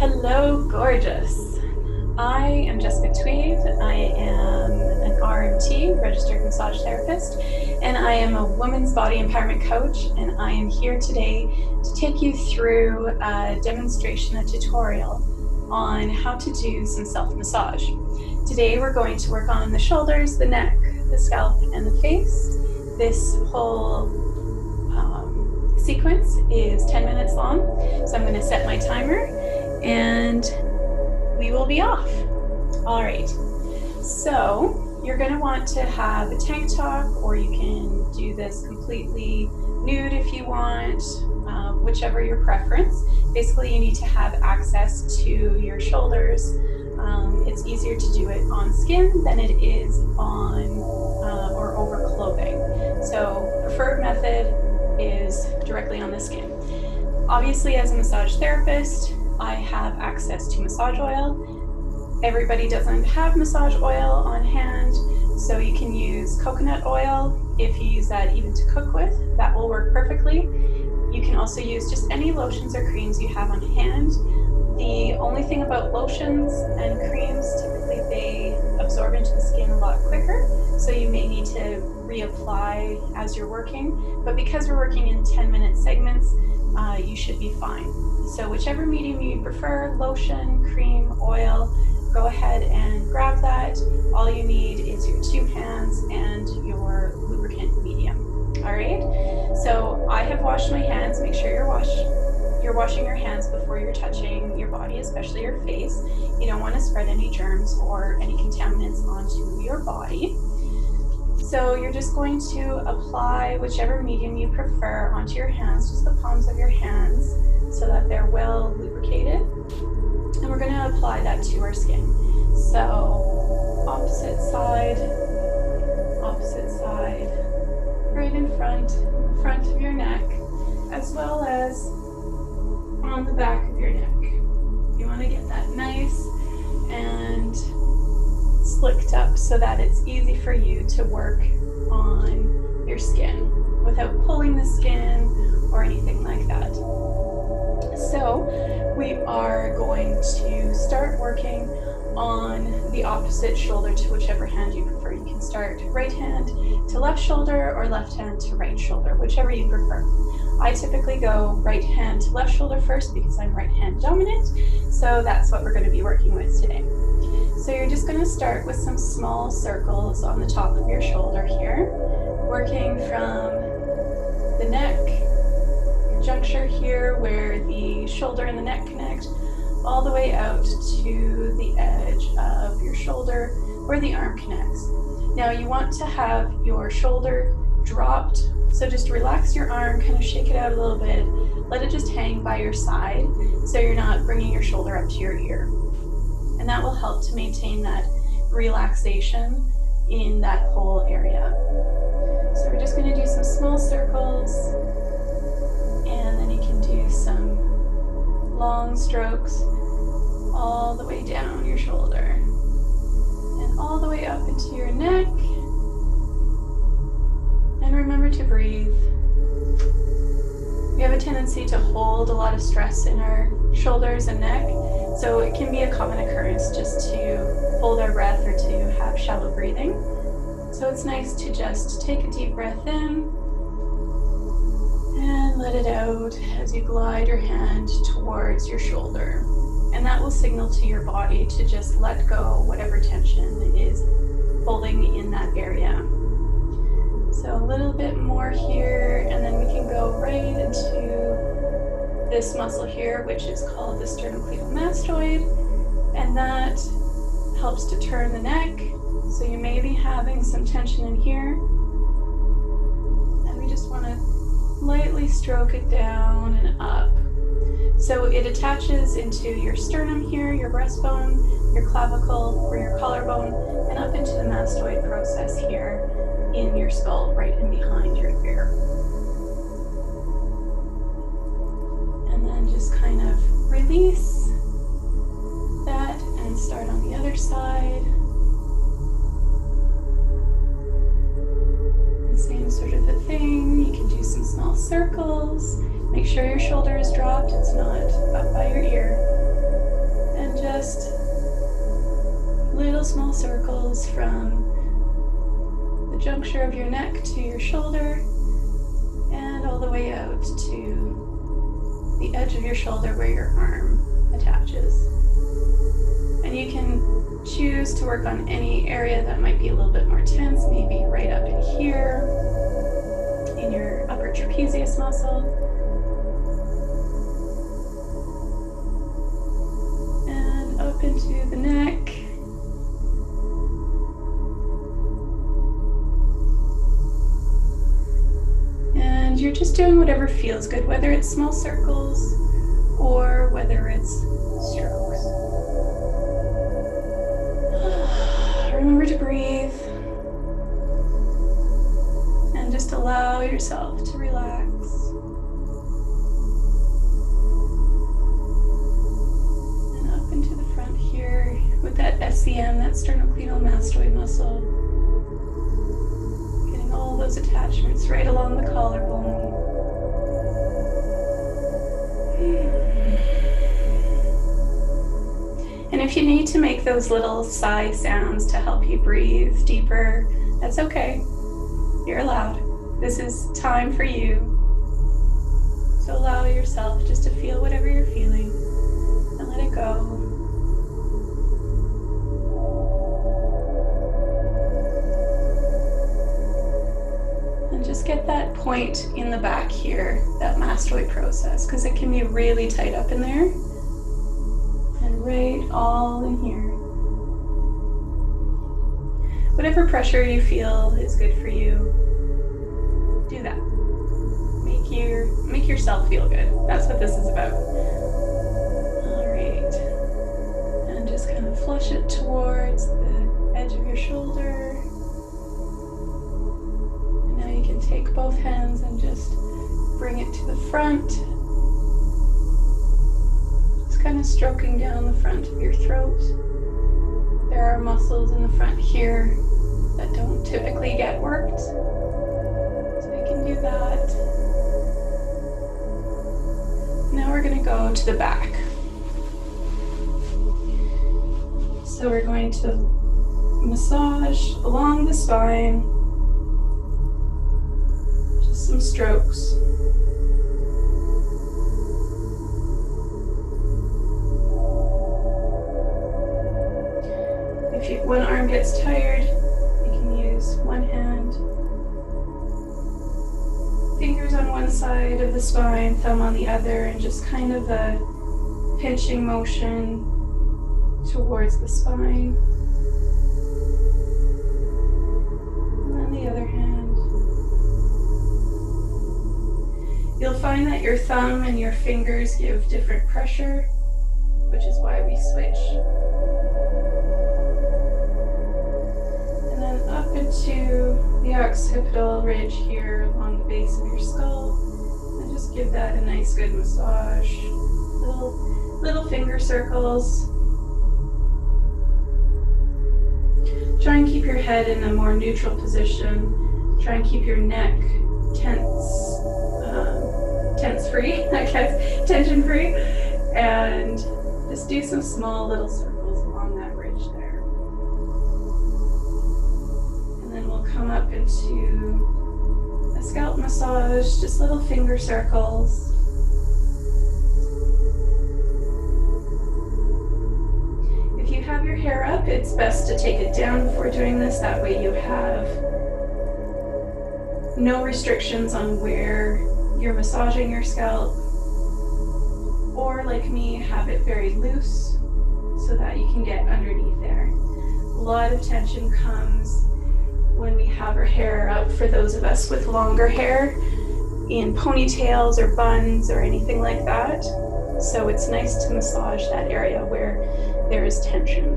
Hello, gorgeous. I am Jessica Tweed. I am an RMT, registered massage therapist, and I am a women's body empowerment coach, and I am here today to take you through a demonstration, a tutorial on how to do some self-massage. Today we're going to work on the shoulders, the neck, the scalp, and the face. This whole sequence is 10 minutes long, so I'm going to set my timer and we will be off. All right, so you're going to want to have a tank top, or you can do this completely nude if you want, whichever your preference. Basically, you need to have access to your shoulders. It's easier to do it on skin than it is on or over clothing. So preferred method is directly on the skin. Obviously, as a massage therapist, I have access to massage oil. Everybody doesn't have massage oil on hand, so you can use coconut oil. If you use that even to cook with, that will work perfectly. You can also use just any lotions or creams you have on hand. The only thing about lotions and creams, typically they absorb into the skin a lot quicker, so you may need to reapply as you're working. But because we're working in 10-minute segments, you should be fine. So whichever medium you prefer, lotion, cream, oil, go ahead and grab that. All you need is your 2 hands and your lubricant medium. All right, so I have washed my hands. Make sure you're washing your hands before you're touching your body, especially your face. You don't want to spread any germs or any contaminants onto your body. So you're just going to apply whichever medium you prefer onto your hands, just the palms of your hands, so that they're well lubricated. And we're going to apply that to our skin. So opposite side, right in front of your neck, as well as on the back of your neck. You want to get that nice and slicked up so that it's easy for you to work on your skin without pulling the skin or anything like that. So we are going to start working on the opposite shoulder to whichever hand you prefer. You can start right hand to left shoulder or left hand to right shoulder, whichever you prefer. I typically go right hand to left shoulder first because I'm right hand dominant, so that's what we're going to be working with today. So you're just going to start with some small circles on the top of your shoulder here, working from the neck juncture here where the shoulder and the neck connect, all the way out to the edge of your shoulder where the arm connects. Now you want to have your shoulder dropped, so just relax your arm, kind of shake it out a little bit, let it just hang by your side so you're not bringing your shoulder up to your ear. And that will help to maintain that relaxation in that whole area. So we're just going to do some small circles, and then you can do some long strokes all the way down your shoulder and all the way up into your neck. And remember to breathe. We have a tendency to hold a lot of stress in our shoulders and neck, so it can be a common occurrence just to hold our breath or to have shallow breathing. So it's nice to just take a deep breath in and let it out as you glide your hand towards your shoulder. And that will signal to your body to just let go whatever tension is holding in that area. So a little bit more here, and then we can go right into this muscle here, which is called the sternocleidomastoid, and that helps to turn the neck. So you may be having some tension in here, and we just want to lightly stroke it down and up. So it attaches into your sternum here, your breastbone, your clavicle, or your collarbone, and up into the mastoid process here in your skull, right in behind your ear. And then just kind of release that and start on the other side. And same sort of a thing. You can do some small circles. Make sure your shoulder is dropped, it's not up by your ear. just little small circles from the juncture of your neck to your shoulder and all the way out to the edge of your shoulder where your arm attaches. And you can choose to work on any area that might be a little bit more tense, maybe right up in here in your upper trapezius muscle. And up into the neck. And you're just doing whatever feels good, whether it's small circles or whether it's strokes. Remember to breathe and just allow yourself to relax. And up into the front here with that SCM, that sternocleidomastoid muscle. Getting all those attachments right along the collarbone. And if you need to make those little sigh sounds to help you breathe deeper, that's okay. You're allowed. This is time for you. So allow yourself just to feel whatever you're feeling and let it go. And just get that point in the back here, that mastoid process, because it can be really tight up in there. Right all in here. Whatever pressure you feel is good for you, do that. Make yourself feel good. That's what this is about. All right. And just kind of flush it towards the edge of your shoulder. And now you can take both hands and just bring it to the front. Kind of stroking down the front of your throat. There are muscles in the front here that don't typically get worked, so you can do that. Now we're going to go to the back. So we're going to massage along the spine, just some strokes. If one arm gets tired, you can use one hand. Fingers on one side of the spine, thumb on the other, and just kind of a pinching motion towards the spine. And then the other hand. You'll find that your thumb and your fingers give different pressure, which is why we switch. Up into the occipital ridge here along the base of your skull, and just give that a nice good massage. Little finger circles. Try and keep your head in a more neutral position. Try and keep your neck tense free, I guess, tension free, and just do some small little circles along that ridge there. Come up into a scalp massage, just little finger circles. If you have your hair up, it's best to take it down before doing this. That way you have no restrictions on where you're massaging your scalp. Or like me, have it very loose so that you can get underneath there. A lot of tension comes when we have our hair up, for those of us with longer hair, in ponytails or buns or anything like that. So it's nice to massage that area where there is tension.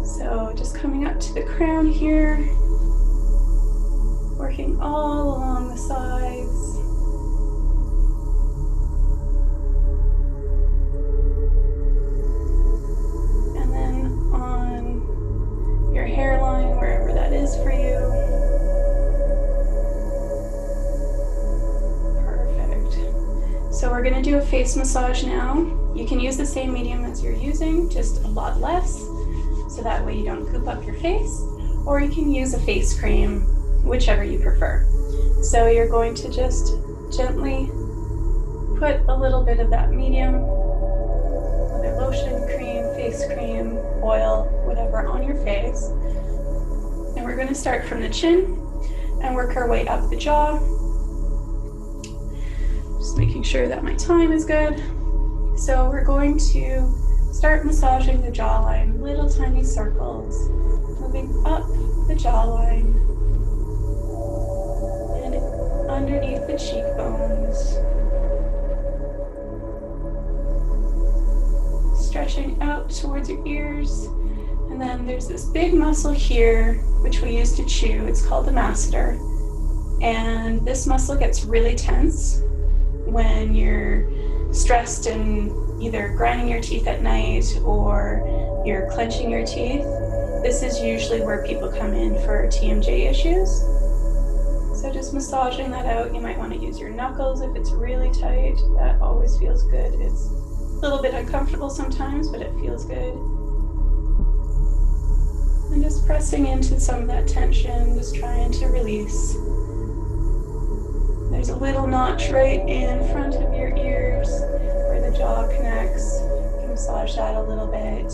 So just coming up to the crown here, working all along the sides. And then on your hairline, wherever that is for you. Perfect. So we're going to do a face massage now. You can use the same medium as you're using, just a lot less, so that way you don't goop up your face, or you can use a face cream, whichever you prefer. So you're going to just gently put a little bit of that medium, whether lotion, cream, face cream, oil, whatever, on your face. And we're going to start from the chin and work our way up the jaw. Just making sure that my time is good. So we're going to start massaging the jawline, little tiny circles, moving up the jawline and underneath the cheekbones. Stretching out towards your ears. And then there's this big muscle here, which we use to chew. It's called the masseter. And this muscle gets really tense when you're stressed and either grinding your teeth at night or you're clenching your teeth. This is usually where people come in for TMJ issues. So just massaging that out. You might want to use your knuckles if it's really tight. That always feels good. It's a little bit uncomfortable sometimes, but it feels good. And just pressing into some of that tension, just trying to release. There's a little notch right in front of your ears where the jaw connects. You can massage that a little bit.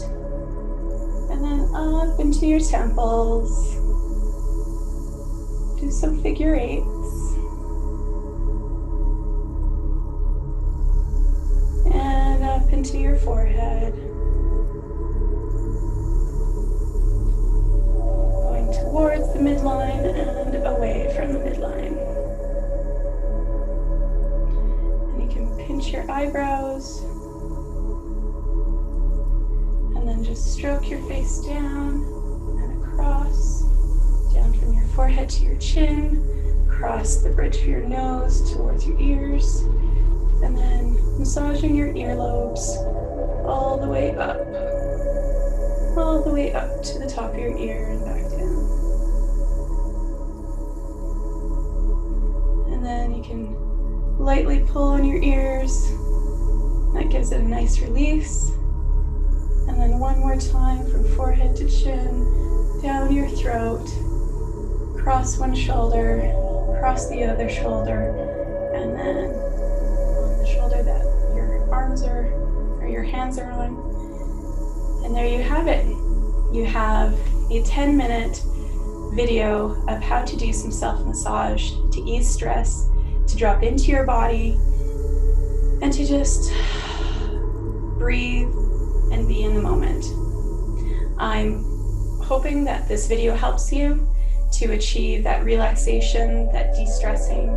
And then up into your temples. Do some figure eights. And up into your forehead. Going towards the midline and away from the midline. Pinch your eyebrows, and then just stroke your face down and across, down from your forehead to your chin, across the bridge of your nose towards your ears, and then massaging your earlobes all the way up to the top of your ear and back down. And then you can lightly pull on your ears. That gives it a nice release. And then one more time from forehead to chin, down your throat, across one shoulder, across the other shoulder, and then on the shoulder that your arms are, or your hands are on. And there you have it. You have a 10-minute video of how to do some self-massage to ease stress, to drop into your body, and to just breathe and be in the moment. I'm hoping that this video helps you to achieve that relaxation, that de-stressing,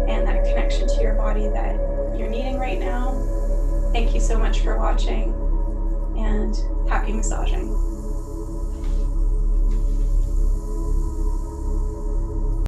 and that connection to your body that you're needing right now. Thank you so much for watching, and happy massaging.